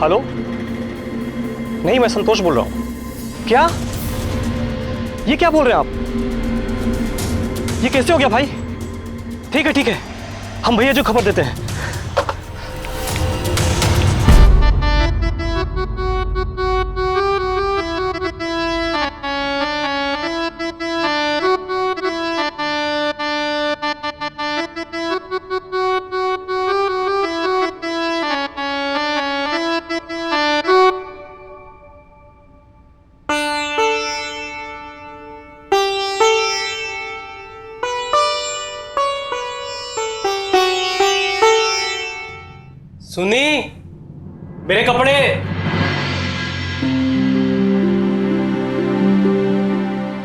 Hello, नहीं मैं संतोष बोल रहा हूँ। क्या? ये क्या बोल रहे हैं आप? ये कैसे हो गया भाई? ठीक है, हम भैया जो खबर देते हैं। सुनी, मेरे कपड़े।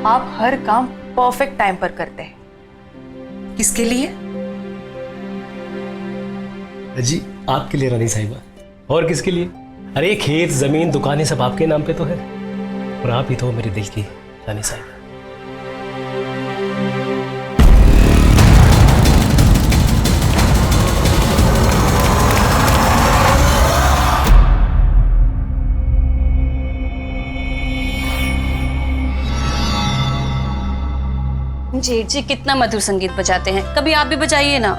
आप हर काम परफेक्ट टाइम पर करते हैं। किसके लिए? जी आपके लिए रानी साहिबा। और किसके लिए? अरे खेत जमीन दुकानें सब आपके नाम पे तो है, और आप ही तो मेरे दिल की रानी साहिबा। जेठ जी कितना मधुर संगीत बजाते हैं, कभी आप भी बजाइए ना।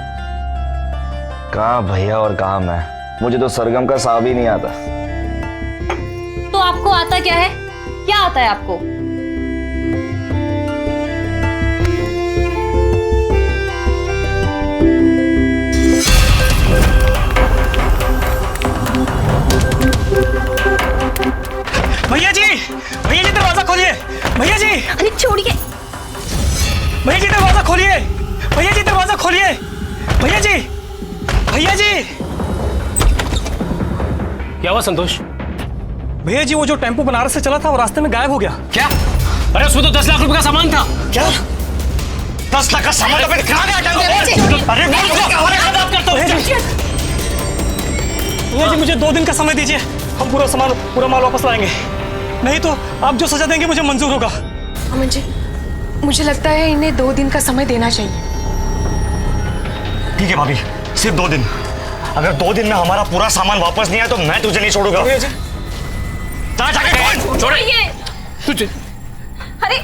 कहाँ भैया और कहाँ मैं, मुझे तो सरगम का सा भी नहीं आता। तो आपको आता क्या है? क्या आता है आपको? भैया जी दरवाजा खोलिए। भैया जी, अरे छोड़िए। भैया जी दरवाजा खोलिए। भैया जी दरवाजा खोलिए। भैया जी, भैया जी। क्या हुआ संतोष? भैया जी वो जो टेम्पो बनारस से चला था वो रास्ते में गायब हो गया। क्या? अरे उसमें तो 10 लाख रुपए का सामान था। क्या? 10 लाख का सामान? अरे भैया जी मुझे 2 दिन का समय दीजिए, हम पूरा माल वापस लाएंगे। नहीं तो आप जो सजा देंगे मुझे मंजूर होगा। अमन जी, मुझे लगता है इन्हें 2 दिन का समय देना चाहिए। ठीक है भाभी, सिर्फ 2 दिन। अगर 2 दिन में हमारा पूरा सामान वापस नहीं आया तो मैं तुझे नहीं छोड़ूंगा। भैया जी छोड़िए तुझे। अरे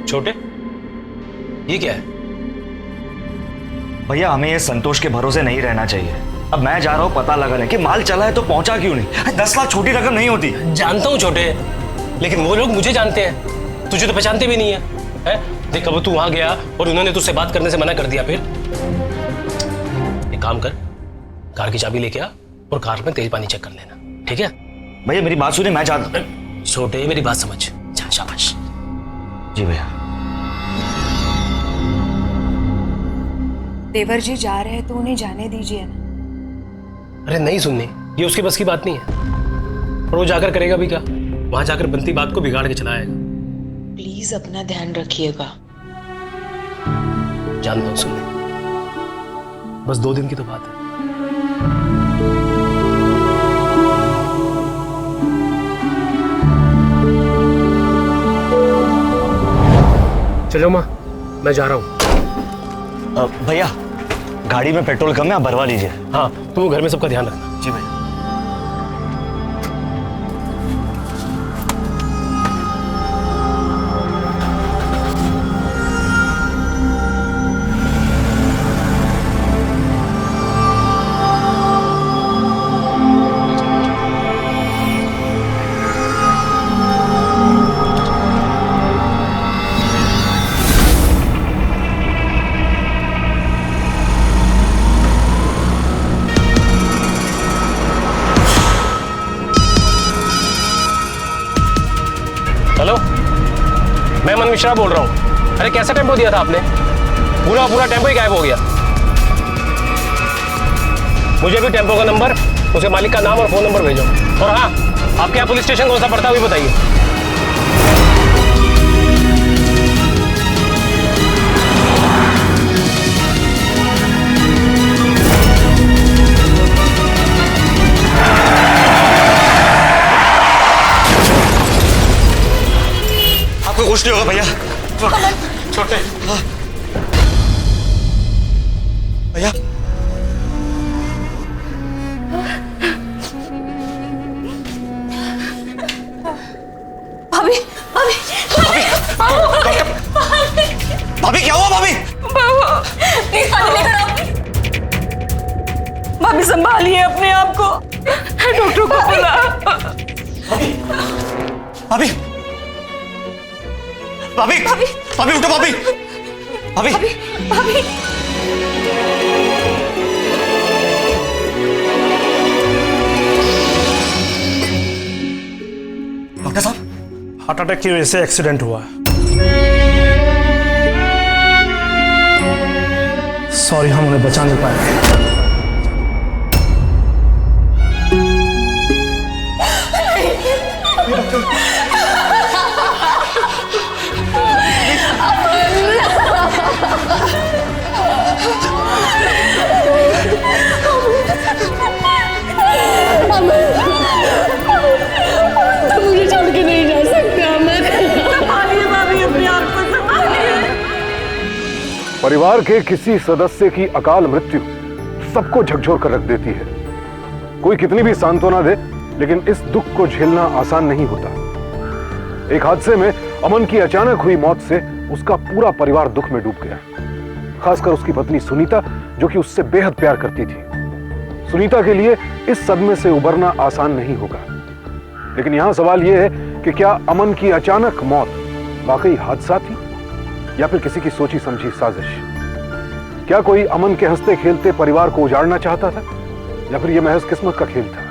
छोटे, ये क्या है? भैया हमें ये संतोष के भरोसे नहीं रहना चाहिए। अब मैं जा रहा हूँ पता लगाने कि माल चला है तो पहुंचा क्यों नहीं। 10 लाख छोटी रकम नहीं होती। जानता हूँ छोटे, लेकिन वो लोग मुझे जानते हैं, तुझे तो पहचानते भी नहीं है? देख कब तू वहां गया और उन्होंने तुझसे बात करने से मना कर दिया, फिर एक काम कर, कार की चाबी लेके आ और कार में तेल पानी चेक कर लेना, ठीक है? भैया मेरी बात सुनिए, मैं चाहता। छोटे मेरी बात समझ, जा शाबाश। जी भैया। देवर जी जा रहे हैं तो उन्हें जाने दीजिए ना। अरे नहीं सुननी, ये उसकी बस की बात नहीं है, और वो जाकर करेगा भी क्या? वहां जाकर बनती बात को बिगाड़ के चला आएगा। प्लीज अपना ध्यान रखिएगा। जानता हूं सुननी, बस 2 दिन की तो बात है। चलो माँ, मैं जा रहा हूँ। भैया गाड़ी में पेट्रोल कम है, आप भरवा लीजिए। हाँ, तुम घर में सबका ध्यान रखना। जी भैया। हेलो, मैं मन मिश्रा बोल रहा हूँ। अरे कैसा टेम्पो दिया था आपने? पूरा टेम्पो ही गायब हो गया। मुझे भी टेम्पो का नंबर, उसके मालिक का नाम और फोन नंबर भेजो। और हाँ, आपके यहाँ पुलिस स्टेशन कौन सा पड़ता है वो भी बताइए। कुछ नहीं होगा भैया। छोटे भैया भाभी भाभी भाभी क्या हुआ भाभी? प्लीज पानी लेकर आओ। भाभी संभालिए अपने आप को, डॉक्टर को बुला। भाभी भाभी भाभी उठो भाभी भाभी भाभी डॉक्टर साहब हार्ट अटैक की वजह से एक्सीडेंट हुआ। सॉरी, हम उन्हें बचा नहीं पाए। मुझे छोड़ के नहीं जा सकते अमर। संभालिए भाभी अपने आप को, संभालिए। परिवार के किसी सदस्य की अकाल मृत्यु सबको झकझोर कर रख देती है। कोई कितनी भी सांत्वना दे, लेकिन इस दुख को झेलना आसान नहीं होता। एक हादसे में अमन की अचानक हुई मौत से उसका पूरा परिवार दुख में डूब गया, खासकर उसकी पत्नी सुनीता, जो कि उससे बेहद प्यार करती थी। सुनीता के लिए इस सदमे से उबरना आसान नहीं होगा। लेकिन यहां सवाल यह है कि क्या अमन की अचानक मौत वाकई हादसा थी या फिर किसी की सोची समझी साजिश? क्या कोई अमन के हंसते खेलते परिवार को उजाड़ना चाहता था या फिर यह महज किस्मत का खेल था?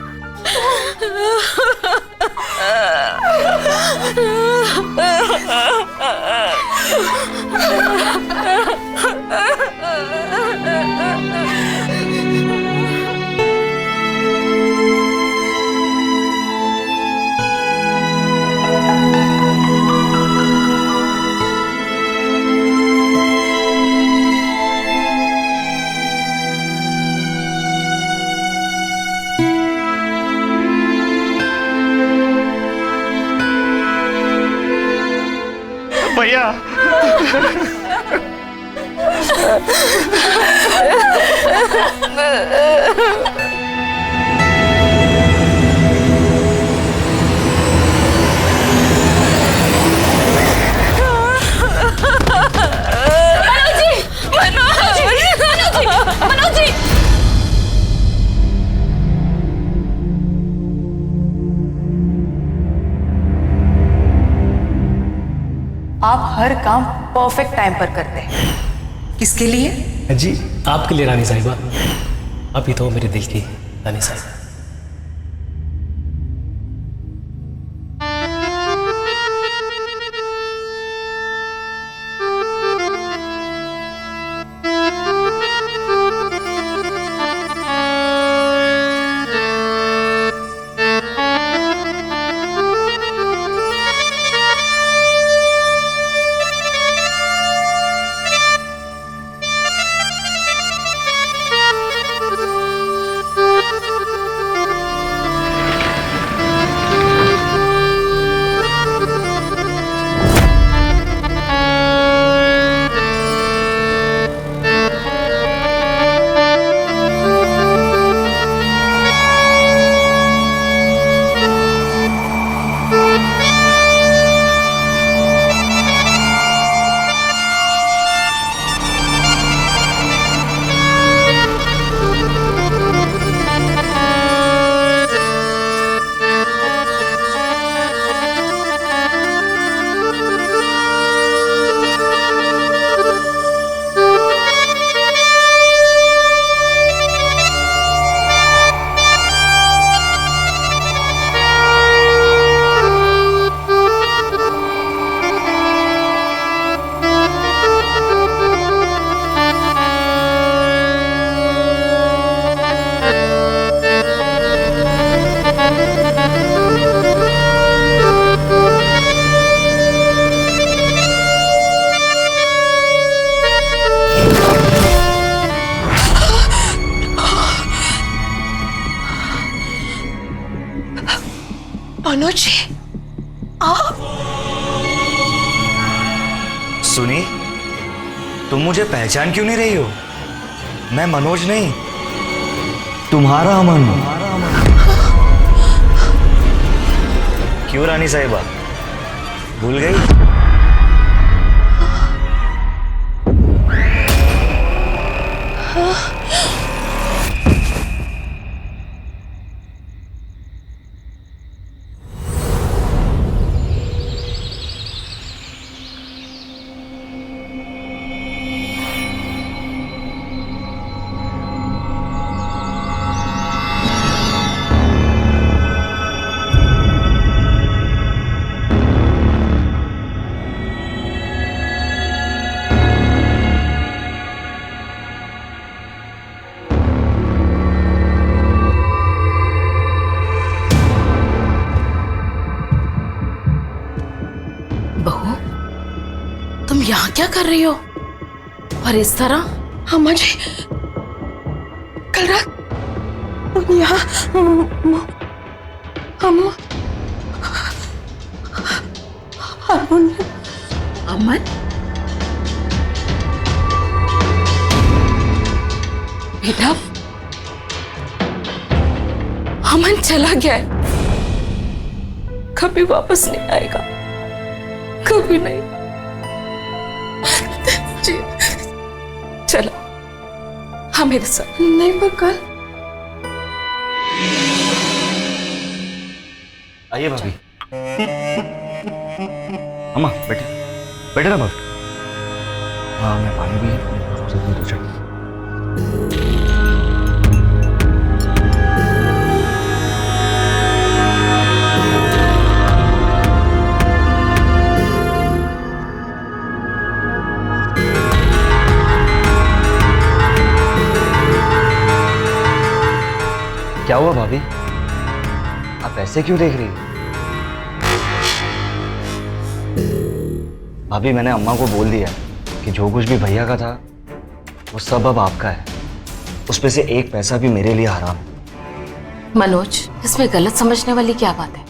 भैया मनोज जी। आप हर काम परफेक्ट टाइम पर करते हैं। किसके लिए? जी आपके लिए रानी साहिबा, आप ही तो हो मेरे दिल की रानी साहिबा। मनोज जी, आप सुनी, तुम मुझे पहचान क्यों नहीं रही हो? मैं मनोज नहीं, तुम्हारा अमन। क्यों रानी साहिबा, भूल गई? बहू, तुम यहाँ क्या कर रही हो? और इस तरह? अम्मा जी, कल रात तुम यहाँ अम्मा अमन? बेटा, अमन चला गया है, कभी वापस नहीं आएगा, कभी नहीं। जी, चलो हाँ मेरे साथ। नहीं पर कल। आइए भाभी। अम्मा बैठे, बैठे ना भाभी। हाँ मैं पानी भी तो चाहिए। क्या हुआ भाभी, आप ऐसे क्यों देख रही हैं? भाभी मैंने अम्मा को बोल दिया कि जो कुछ भी भैया का था वो सब अब आपका है, उसमें से एक पैसा भी मेरे लिए हराम है। मनोज, इसमें गलत समझने वाली क्या बात है?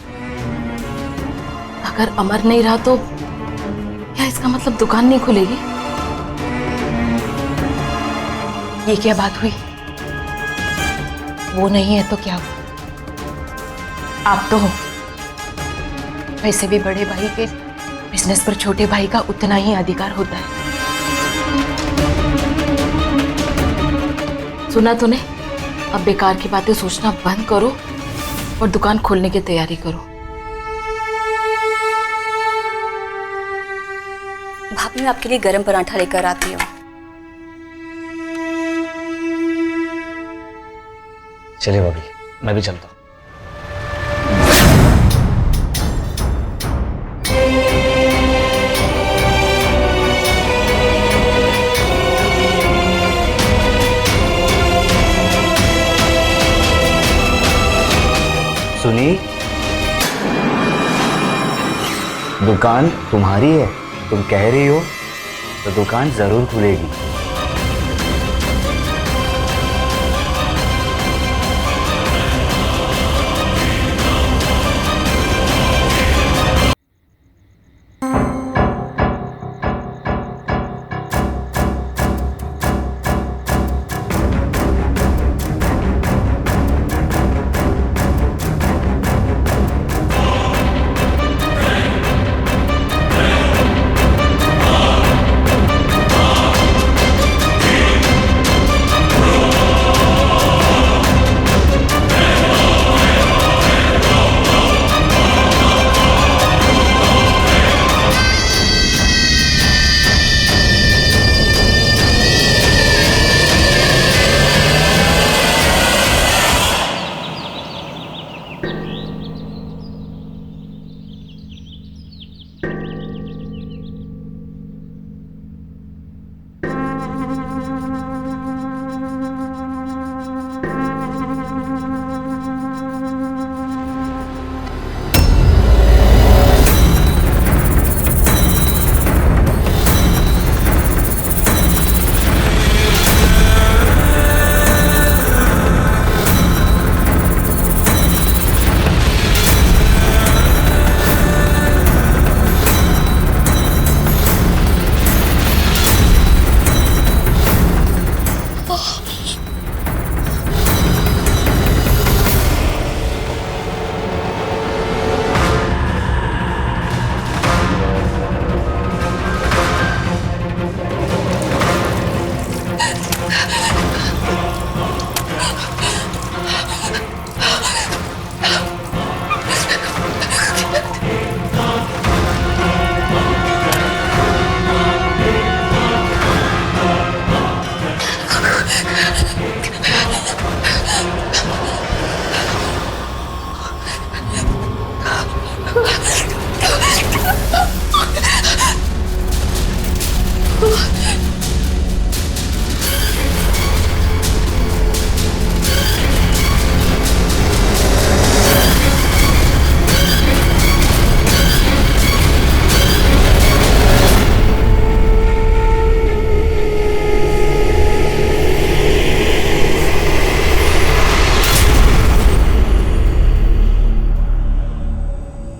अगर अमर नहीं रहा तो क्या इसका मतलब दुकान नहीं खुलेगी? ये क्या बात हुई? वो नहीं है तो क्या हुआ? आप तो हो। वैसे भी बड़े भाई के बिजनेस पर छोटे भाई का उतना ही अधिकार होता है। सुना तूने? अब बेकार की बातें सोचना बंद करो और दुकान खोलने की तैयारी करो। भाभी मैं आपके लिए गरम पराठा लेकर आती हूँ। चलिए भाभी, मैं भी चलता हूँ। सुनी, दुकान तुम्हारी है, तुम कह रही हो तो दुकान जरूर खुलेगी।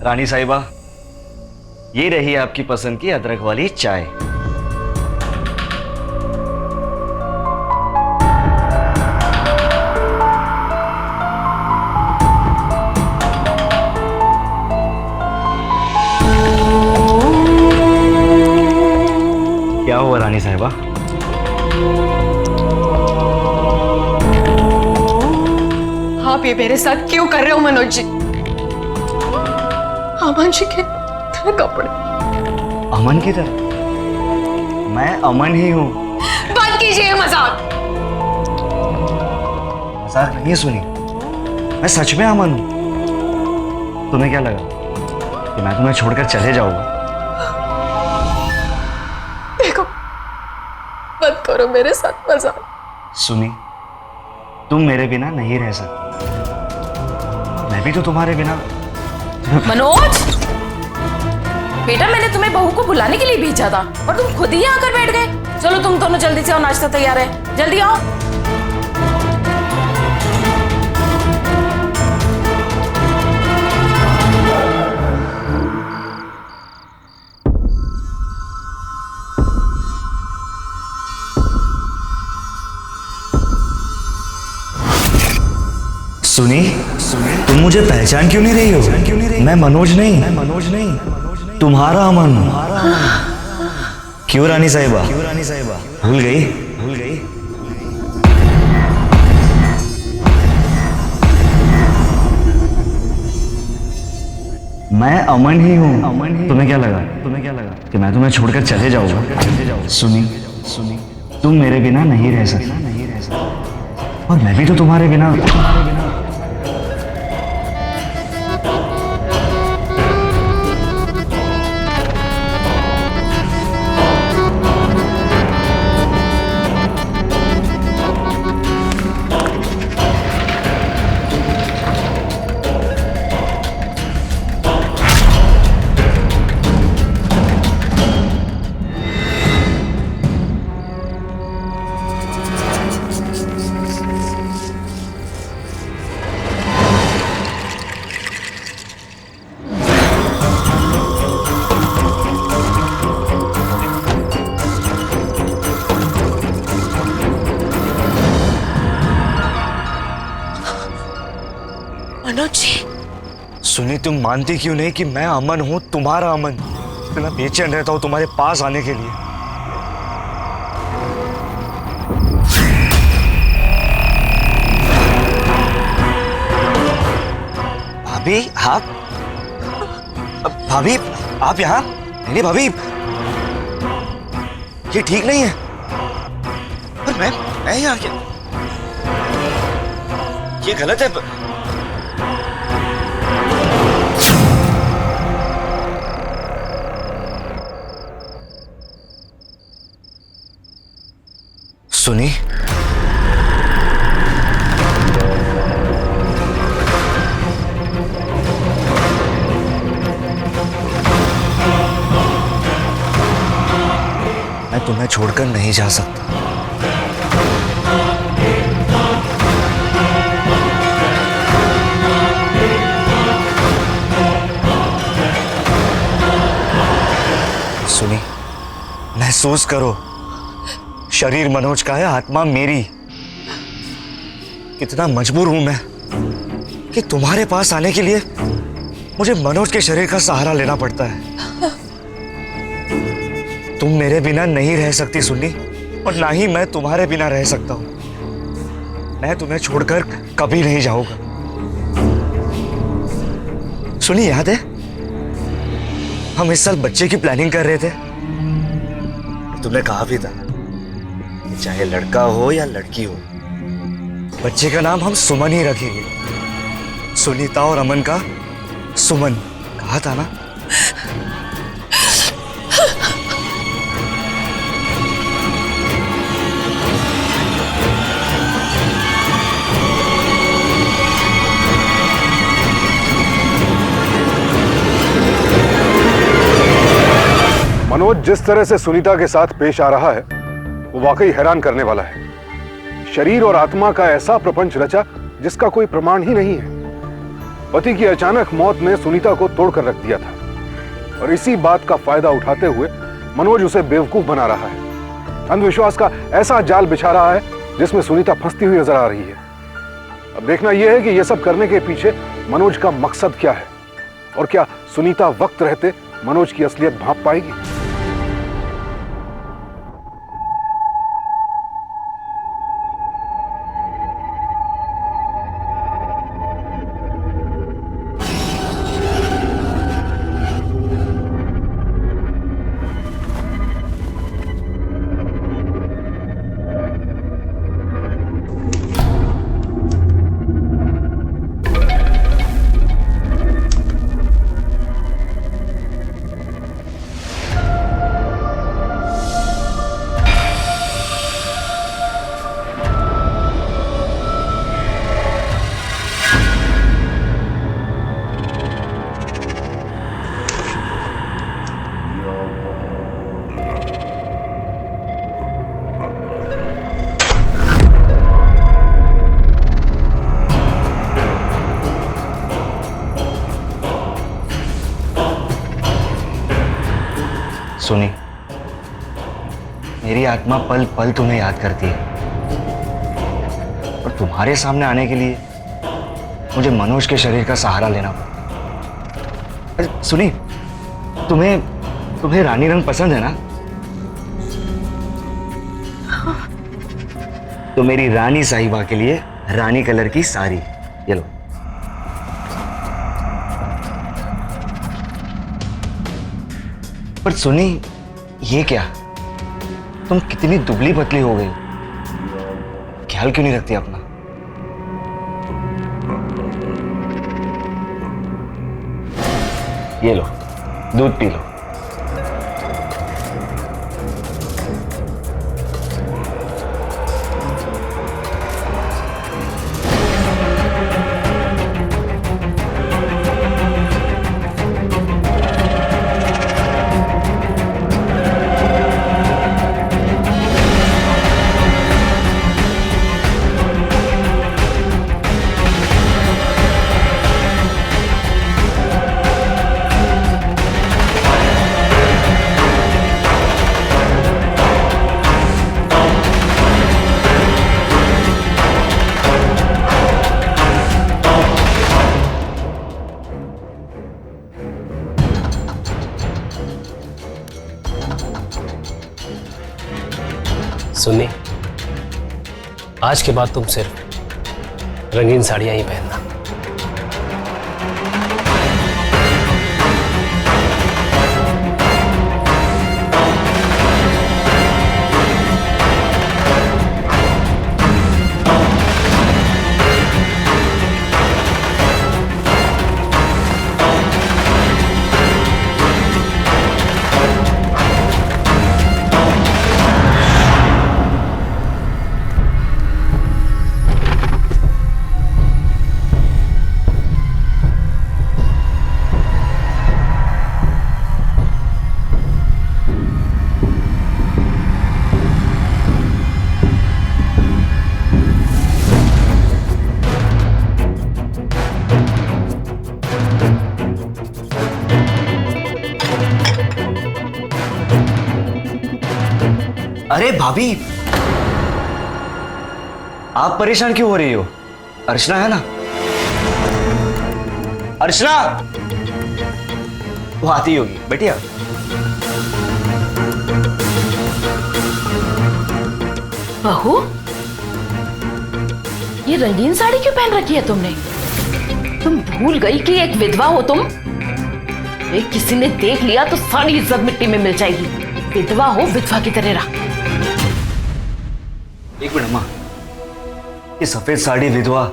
रानी साहिबा, ये रही आपकी पसंद की अदरक वाली चाय। क्या हुआ रानी साहिबा? आप ये मेरे साथ क्यों कर रहे हो मनोज जी? अमन जी के कपड़े। अमन की तरह? मैं अमन ही हूं। बंद कीजिए मजाक। मजाक नहीं सुनी, मैं सच में अमन हूं। तुम्हें क्या लगा कि मैं तुम्हें छोड़कर चले जाऊंगा? देखो, मत करो मेरे साथ मजाक। सुनी, तुम मेरे बिना नहीं रह सकती, मैं भी तो तुम्हारे बिना। मनोज, बेटा मैंने तुम्हें बहू को बुलाने के लिए भेजा था और तुम खुद ही आकर बैठ गए। चलो तुम दोनों जल्दी से आओ, नाश्ता तैयार है, जल्दी आओ। सुनी, तुम मुझे पहचान क्यों नहीं रही हो? मैं मनोज नहीं, तुम्हारा अमन हूं। क्यों रानी साहिबा, भूल गई? मैं अमन ही हूं। तुम्हें क्या लगा कि मैं तुम्हें छोड़कर चले जाऊंगा? सुनी, तुम मेरे बिना नहीं रह सकती, और मैं भी तो तुम्हारे बिना। मनोज जी, सुनी, तुम मानती क्यों नहीं कि मैं अमन हूं, तुम्हारा अमन? इतना बेचैन रहता हूं तुम्हारे पास आने के लिए। भाभी, आप यहाँ? नहीं भाभी, ये ठीक नहीं है। पर मैं यहाँ क्या? ये गलत है। सुनी, मैं तुम्हें छोड़कर नहीं जा सकता। सुनी, महसूस करो, शरीर मनोज का है, आत्मा मेरी। कितना मजबूर हूं मैं कि तुम्हारे पास आने के लिए मुझे मनोज के शरीर का सहारा लेना पड़ता है। तुम मेरे बिना नहीं रह सकती सुनी, और ना ही मैं तुम्हारे बिना रह सकता हूं। मैं तुम्हें छोड़कर कभी नहीं जाऊंगा। सुनी, याद है हम इस साल बच्चे की प्लानिंग कर रहे थे? तुमने कहा भी था कि चाहे लड़का हो या लड़की हो, बच्चे का नाम हम सुमन ही रखेंगे। सुनीता और अमन का सुमन कहा था ना? मनोज जिस तरह से सुनीता के साथ पेश आ रहा है वो वाकई हैरान करने वाला है। शरीर और आत्मा का ऐसा प्रपंच रचा जिसका कोई प्रमाण ही नहीं है। पति की अचानक मौत ने सुनीता को तोड़कर रख दिया था और इसी बात का फायदा उठाते हुए मनोज उसे बेवकूफ बना रहा है। अंधविश्वास का ऐसा जाल बिछा रहा है जिसमें सुनीता फंसती हुई नजर आ रही है। अब देखना यह है कि यह सब करने के पीछे मनोज का मकसद क्या है और क्या सुनीता वक्त रहते मनोज की असलियत भांप पाएगी। सुनी, मेरी आत्मा पल पल तुम्हें याद करती है और तुम्हारे सामने आने के लिए मुझे मनोज के शरीर का सहारा लेना पड़ा। अरे सुनी, तुम्हें रानी रंग पसंद है ना? तो मेरी रानी साहिबा के लिए रानी कलर की साड़ी ये लो। पर सुनी, ये क्या? तुम कितनी दुबली पतली हो गई, ख्याल क्यों नहीं रखती अपना? ये लो, दूध पी लो। सुनी, आज के बाद तुम सिर्फ रंगीन साड़ियां ही पहनना। अरे भाभी, आप परेशान क्यों हो रही हो? अर्चना है ना? अर्चना, वो आती होगी, बैठिए आप। बहू, ये रंगीन साड़ी क्यों पहन रखी है तुमने? तुम भूल गई कि एक विधवा हो तुम? एक किसी ने देख लिया तो सारी इज्जत मिट्टी में मिल जाएगी। विधवा हो, विधवा की तरह रह। एक मिनट अम्मा, ये सफेद साड़ी, विधवा,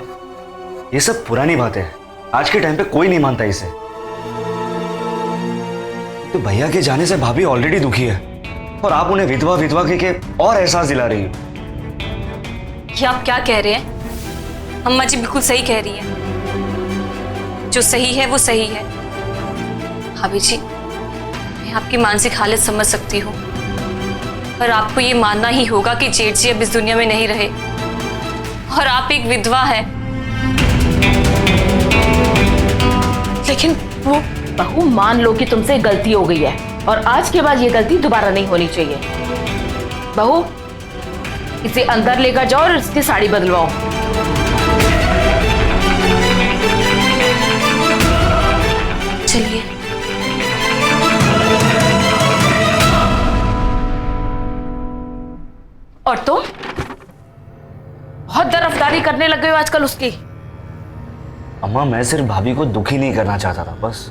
ये सब पुरानी बातें हैं। आज के टाइम पे कोई नहीं मानता इसे। तो भैया के जाने से भाभी ऑलरेडी दुखी है और आप उन्हें विधवा विधवा के और एहसास दिला रही हो। ये आप क्या कह रहे हैं? अम्मा जी बिल्कुल सही कह रही है। जो सही है वो सही है। भाभी जी, मैं आपकी मानसिक हालत समझ सकती हूँ, पर आपको ये मानना ही होगा कि जेठ जी अब इस दुनिया में नहीं रहे और आप एक विधवा है। लेकिन वो बहू, मान लो कि तुमसे गलती हो गई है और आज के बाद ये गलती दोबारा नहीं होनी चाहिए। बहू, इसे अंदर लेकर जाओ और इसकी साड़ी बदलवाओ। चलिए। और तुम बहुत तरफदारी करने लग गए हो आजकल उसकी। अम्मा, मैं सिर्फ भाभी को दुखी नहीं करना चाहता था बस।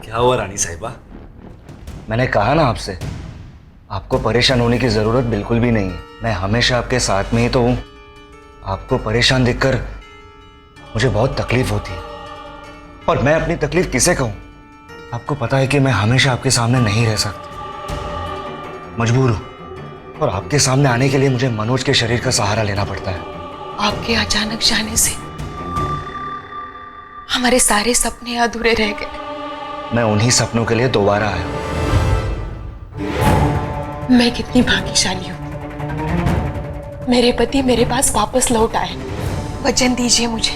क्या हुआ रानी साहिबा? मैंने कहा ना आपसे, आपको परेशान होने की जरूरत बिल्कुल भी नहीं है। मैं हमेशा आपके साथ में ही तो हूं। आपको परेशान देखकर मुझे बहुत तकलीफ होती है और मैं अपनी तकलीफ किसे कहूं? आपको पता है कि मैं हमेशा आपके सामने नहीं रह सकता, मजबूर हूं, और आपके सामने आने के लिए मुझे मनोज के शरीर का सहारा लेना पड़ता है। आपके अचानक जाने से हमारे सारे सपने अधूरे रह गए। मैं उन्हीं सपनों के लिए दोबारा आया हूं। मैं कितनी भाग्यशाली हूँ, मेरे पति मेरे पास वापस लौट आए। वचन दीजिए मुझे,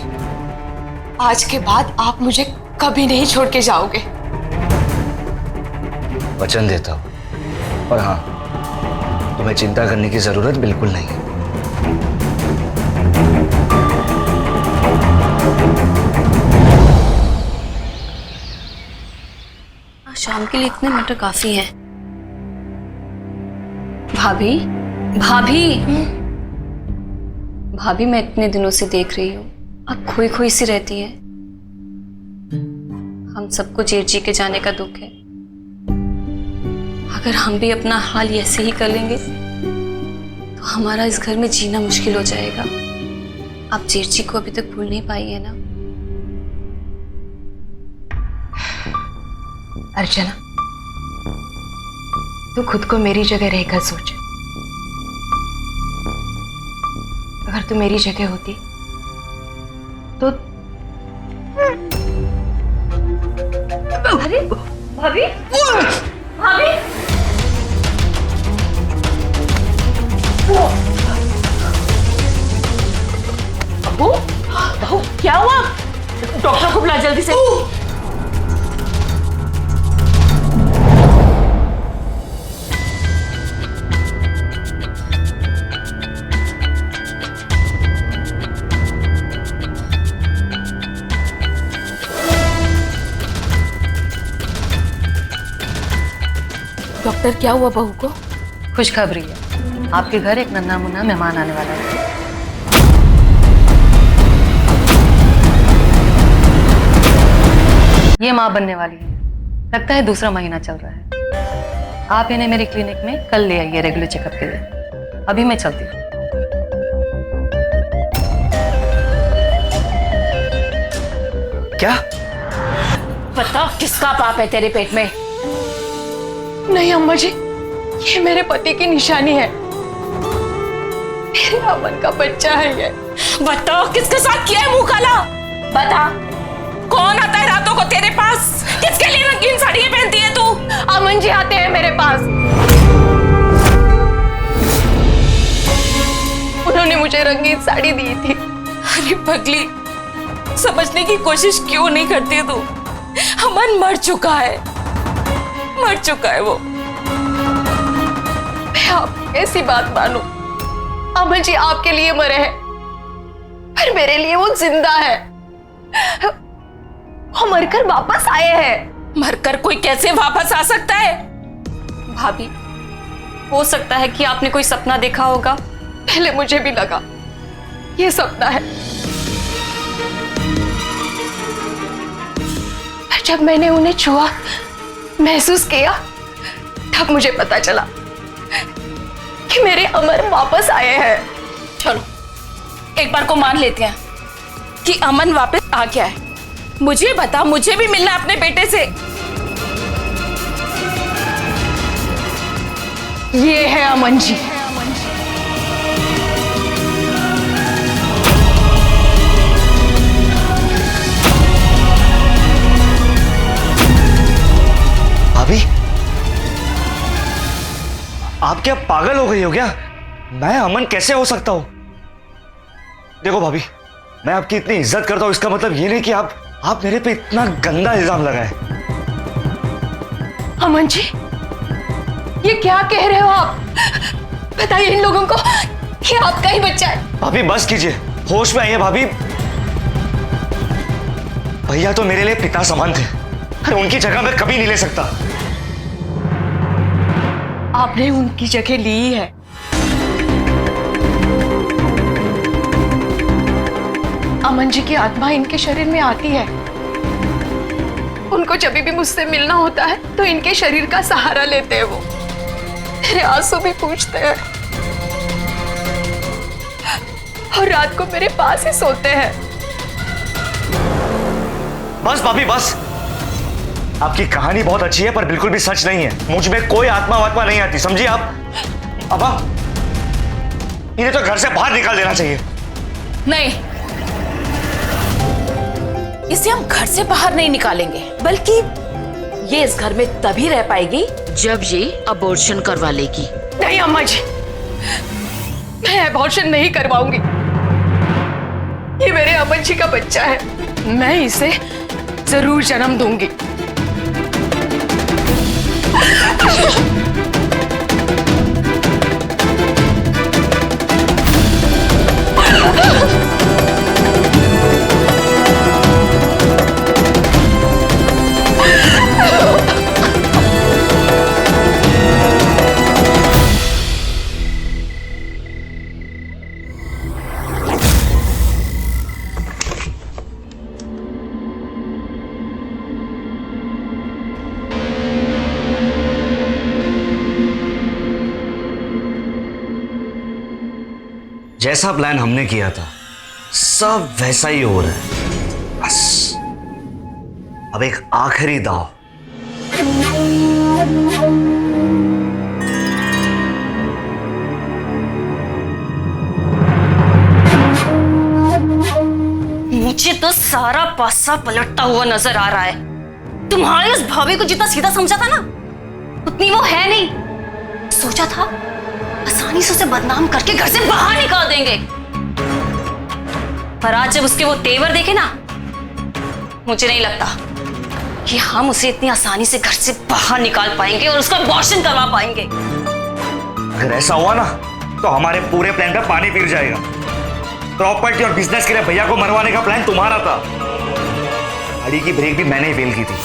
आज के बाद आप मुझे कभी नहीं छोड़ के जाओगे। वचन देता हूं, और हाँ, तुम्हें चिंता करने की जरूरत बिल्कुल नहीं है। शाम के लिए इतने मटर काफी हैं। भाभी, भाभी, भाभी, मैं इतने दिनों से देख रही हूँ आप खोई खोई सी रहती हैं। हम सबको जेठ जी के जाने का दुख है। अगर हम भी अपना हाल ऐसे ही कर लेंगे तो हमारा इस घर में जीना मुश्किल हो जाएगा। आप जेठ जी को अभी तक भूल नहीं पाई है ना? अर्चना, तू खुद को मेरी जगह रहकर सोच। अगर तू मेरी जगह होती तो। अरे भाभी, भाभी, बहू, बहू, क्या हुआ? डॉक्टर को बुला जल्दी से। डॉक्टर, क्या हुआ बहू को? खुशखबरी है, आपके घर एक नन्हा मुन्ना मेहमान आने वाला है। ये माँ बनने वाली है, लगता है दूसरा महीना चल रहा है। आप इन्हें मेरे क्लिनिक में कल ले आइए रेगुलर चेकअप के लिए। अभी मैं चलती हूँ। क्या? बता, किसका पाप है तेरे पेट में? नहीं अम्मा जी, ये मेरे पति की निशानी है। मेरे अमन का बच्चा है ये। बताओ, किसके साथ किया है मुंह काला? बता, कौन आता है रातों को तेरे पास? किसके लिए रंगीन साड़ियां पहनती है तू? अमन जी आते हैं मेरे पास। उन्होंने मुझे रंगीन साड़ी दी थी। अरे पगली, समझने की कोशिश क्यों नहीं करती तू? अमन मर चुका है, मर चुका है वो। मैं आप ऐसी बात मानूं? अमन जी आपके लिए मरे हैं, पर मेरे लिए वो जिंदा है। वो मरकर वापस आए हैं। मरकर कोई कैसे वापस आ सकता है? भाभी, हो सकता है कि आपने कोई सपना देखा होगा। पहले मुझे भी लगा ये सपना है, पर जब मैंने उन्हें छुआ, महसूस किया, तब मुझे पता चला कि मेरे अमर वापस आए हैं। चलो एक बार को मान लेते हैं कि अमन वापस आ गया है। मुझे बता, मुझे भी मिलना है अपने बेटे से। ये है अमन जी। भाभी, आप क्या पागल हो गई हो क्या? मैं अमन कैसे हो सकता हूं? देखो भाभी, मैं आपकी इतनी इज्जत करता हूं, इसका मतलब ये नहीं कि आप मेरे पे इतना गंदा इल्जाम लगाए। अमन जी, ये क्या कह रहे हो आप? बताइए इन लोगों को कि आपका ही बच्चा है। भाभी बस कीजिए, होश में आइए भाभी। भैया तो मेरे लिए पिता समान थे, अरे उनकी जगह मैं कभी नहीं ले सकता। आपने उनकी जगह ली है। अमन जी की आत्मा इनके शरीर में आती है। उनको जब भी मुझसे मिलना होता है तो इनके शरीर का सहारा लेते हैं। वो मेरे आंसू भी पूछते हैं और रात को मेरे पास ही सोते हैं। बस भाभी बस, आपकी कहानी बहुत अच्छी है पर बिल्कुल भी सच नहीं है। मुझ में कोई आत्मा वात्मा नहीं आती, समझिए आप। अब इन्हें तो घर से बाहर निकाल देना चाहिए। नहीं, इसे हम घर से बाहर नहीं निकालेंगे, बल्कि ये इस घर में तभी रह पाएगी जब ये अबॉर्शन करवा लेगी। नहीं अम्मा जी, मैं अबॉर्शन नहीं करवाऊंगी। ये मेरे अमन जी का बच्चा है, मैं इसे जरूर जन्म दूंगी। जैसा प्लान हमने किया था सब वैसा ही हो रहा है। बस अब एक आखिरी दाव। मुझे तो सारा पासा पलटता हुआ नजर आ रहा है। तुम्हारी उस भाभी को जितना सीधा समझा था ना, उतनी वो है नहीं। सोचा था आसानी से उसे बदनाम करके घर से बाहर निकाल देंगे, पर आज जब उसके वो तेवर देखे ना, मुझे नहीं लगता कि हम उसे इतनी आसानी से घर से बाहर निकाल पाएंगे और उसका अबॉर्शन करवा पाएंगे। अगर ऐसा हुआ ना तो हमारे पूरे प्लान पे पानी फिर जाएगा। प्रॉपर्टी और बिजनेस के लिए भैया को मरवाने का प्लान तुम्हारा था, गाड़ी की ब्रेक भी मैंने ही फेल की थी।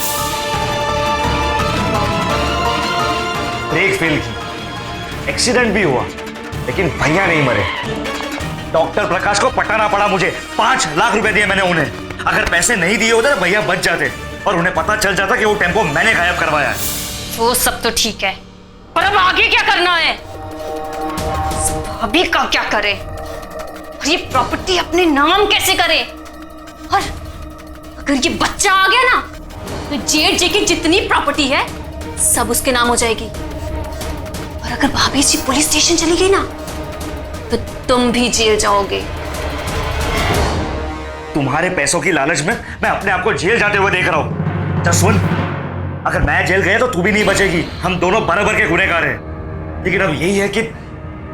ब्रेक फेल की, एक्सीडेंट भी हुआ, लेकिन भैया नहीं मरे। डॉक्टर प्रकाश को पटाना पड़ा मुझे। 5 लाख रुपए दिए मैंने उन्हें। अगर पैसे नहीं दिए होते तो भैया बच जाते और उन्हें पता चल जाता कि वो टेम्पो मैंने गायब करवाया है। वो सब तो ठीक है, पर अब आगे क्या करना है? भाभी का क्या करे और ये प्रॉपर्टी अपने नाम कैसे करे? और अगर ये बच्चा आ गया ना तो जेठ जी की जितनी प्रॉपर्टी है सब उसके नाम हो जाएगी। और अगर भाभी जी पुलिस स्टेशन चली गई ना तो तुम भी जेल जाओगे। तुम्हारे पैसों की लालच में मैं अपने आप को जेल जाते हुए देख रहा हूं। जसवंत, अगर मैं जेल गया तो तू भी नहीं बचेगी। हम दोनों बराबर के गुनहगार हैं। लेकिन अब यही है कि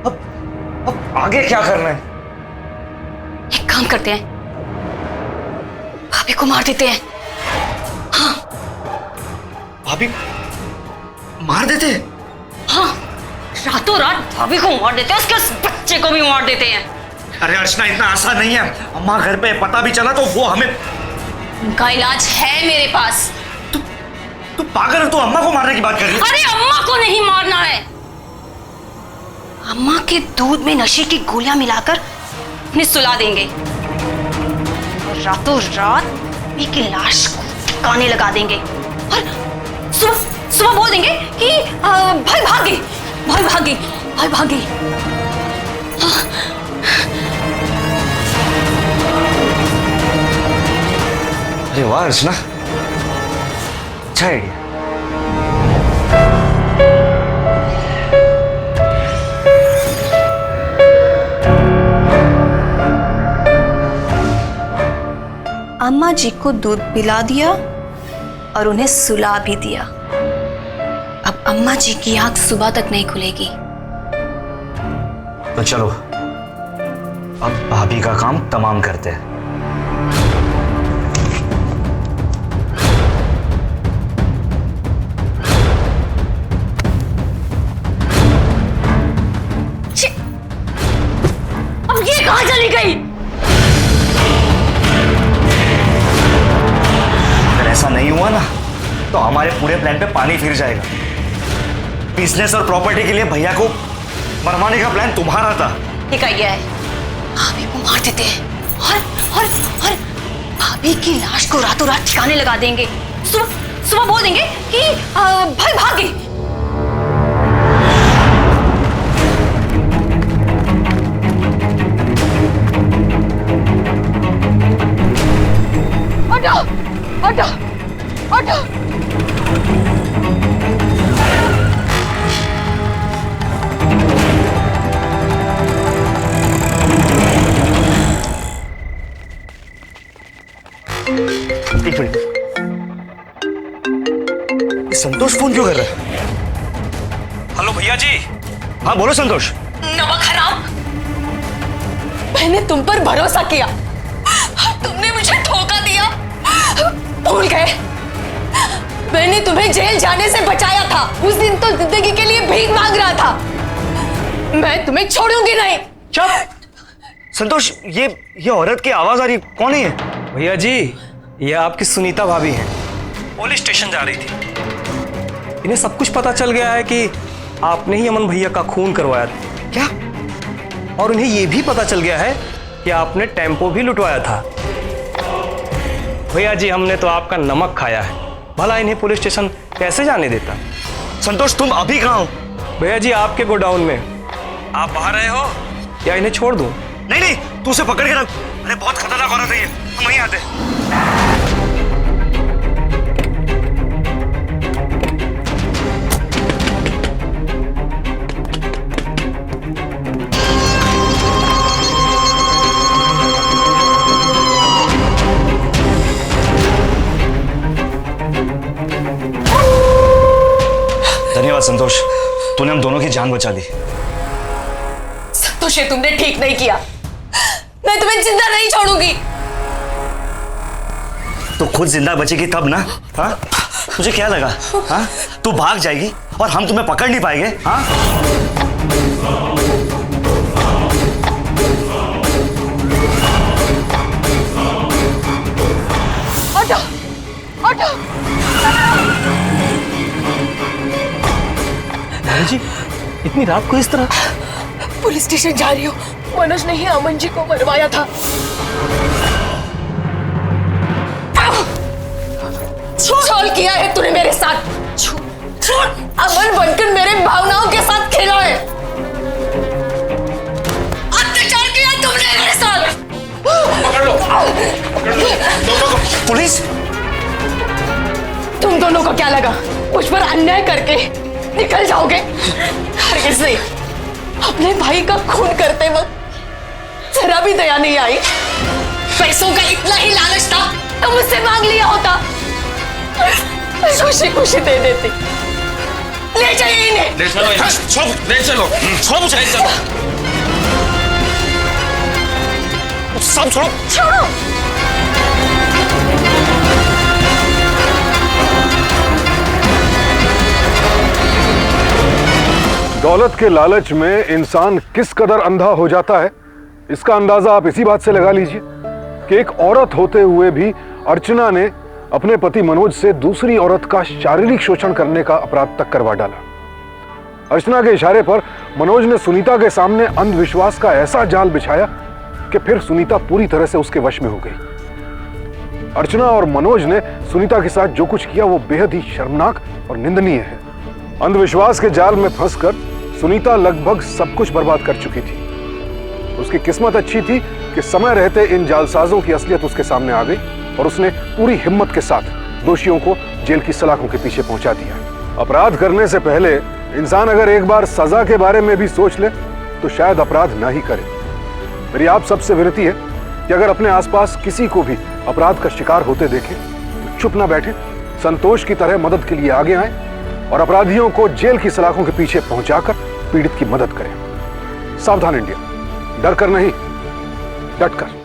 अब आगे क्या करना है? एक काम करते हैं, भाभी को मार देते हैं। हाँ, भाभी मार देते? हाँ, रातों रात भाभी को मार देते हैं, उसके उस बच्चे को भी मार देते हैं। अरे अर्चना, इतना आसान नहीं है। अम्मा घर पे पता भी चला तो वो हमें। उनका इलाज है मेरे पास। तू पागल है, तू अम्मा को मारने की बात कर रही है? अरे अम्मा को नहीं मारना है, अम्मा के दूध में नशे की गोलियां मिलाकर उन्हें सुला देंगे और रातों रात अम्मी की लाश को ठिकाने लगा देंगे और सुबह सुबह बोल देंगे कि भाई भाग गई, भाई भाग गई, भाई भाग गई। अरे वाह अर्चना, अच्छा आइडिया। अम्मा जी को दूध पिला दिया और उन्हें सुला भी दिया। अब अम्मा जी की आंख सुबह तक नहीं खुलेगी। तो चलो अब भाभी का काम तमाम करते हैं। अब ये कहां चली गई? अगर ऐसा नहीं हुआ ना तो हमारे पूरे प्लान पे पानी फिर जाएगा। बिजनेस और प्रॉपर्टी के लिए भैया को मरवाने का प्लान तुम्हारा था। ठीक है, भाभी को मार देते हैं और भाभी की लाश को रातों रात ठिकाने लगा देंगे। सुबह बोल देंगे कि भाई भाग गई। हटो, हटो, हटो। एक मिनट, संतोष फोन क्यों कर रहा है? हेलो भैया जी। हाँ बोलो संतोष। नमक हराम, मैंने तुम पर भरोसा किया, तुमने मुझे धोखा दिया। भूल गए, मैंने तुम्हें जेल जाने से बचाया था। उस दिन तो जिंदगी के लिए भीख मांग रहा था। मैं तुम्हें छोड़ूंगी नहीं। चुप। संतोष, ये औरत की आवाज आ रही, कौन है ये? भैया जी, ये आपकी सुनीता भाभी हैं, पुलिस स्टेशन जा रही थी। इन्हें सब कुछ पता चल गया है कि आपने ही अमन भैया का खून करवाया था। क्या? और उन्हें यह भी पता चल गया है कि आपने टेम्पो भी लुटवाया था। भैया जी, हमने तो आपका नमक खाया है, भला इन्हें पुलिस स्टेशन कैसे जाने देता। संतोष, तुम अभी कहाँ हो? भैया जी, आपके गोडाउन में। आप बाहर रहे हो या इन्हें छोड़ दूं? नहीं नहीं, तू उसे पकड़ के रख। अरे बहुत खतरनाक औरत है ये, हम वहीं आते। धन्यवाद संतोष, तूने हम दोनों की जान बचा दी। संतोष, ये तुमने ठीक नहीं किया। मैं तुम्हें जिंदा नहीं छोड़ूंगी। तो खुद जिंदा बचेगी तब ना? हाँ, तुझे क्या लगा? हाँ, तू भाग जाएगी और हम तुम्हें पकड़ नहीं पाएंगे? हाँ, हटो, हटो। जी, इतनी रात को इस तरह? पुलिस स्टेशन जा रही हूँ। मनोज ने ही अमन जी को मरवाया था। छल किया है तूने मेरे साथ। अमन बनकर मेरे भावनाओं के साथ खेला है। अत्याचार किया तुमने मेरे साथ। पकड़ लो, दोनों को। पुलिस? तुम दोनों को क्या लगा मुझ पर अन्याय करके निकल जाओगे? हरगिज़ नहीं। अपने भाई का खून करते वक्त जरा भी दया नहीं आई। पैसों का इतना ही लालच था तो मुझसे मांग लिया होता, खुशी खुशी दे देती। ले जाइए इन्हें। ले चलो, ले चलो, सब छोड़ो। छोड़ो। दौलत के लालच में इंसान किस कदर अंधा हो जाता है, इसका अंदाजा आप इसी बात से लगा लीजिए कि एक औरत होते हुए भी अर्चना ने अपने पति मनोज से दूसरी औरत का शारीरिक शोषण करने का अपराध तक करवा डाला। अर्चना के इशारे पर मनोज ने सुनीता के सामने अंधविश्वास का ऐसा जाल बिछाया कि फिर सुनीता पूरी तरह से उसके वश में हो गई। अर्चना और मनोज ने सुनीता के साथ जो कुछ किया वो बेहद ही शर्मनाक और निंदनीय है। अंधविश्वास के जाल में फंसकर सुनीता लगभग सब कुछ बर्बाद कर चुकी थी। उसकी किस्मत अच्छी थी कि समय रहते इन जालसाजों की असलियत उसके सामने आ गई और उसने पूरी हिम्मत के साथ दोषियों को जेल की सलाखों के पीछे पहुंचा दिया। अपराध करने से पहले इंसान अगर एक बार सजा के बारे में भी सोच ले तो शायद अपराध ना ही करे। मेरी आप सबसे विनती है कि अगर अपने आसपास किसी को भी अपराध का शिकार होते देखें तो चुप ना बैठे, संतोष की तरह मदद के लिए आगे आए और अपराधियों को जेल की सलाखों के पीछे पहुंचाकर पीड़ित की मदद करें। सावधान इंडिया, डर कर नहीं, डट कर।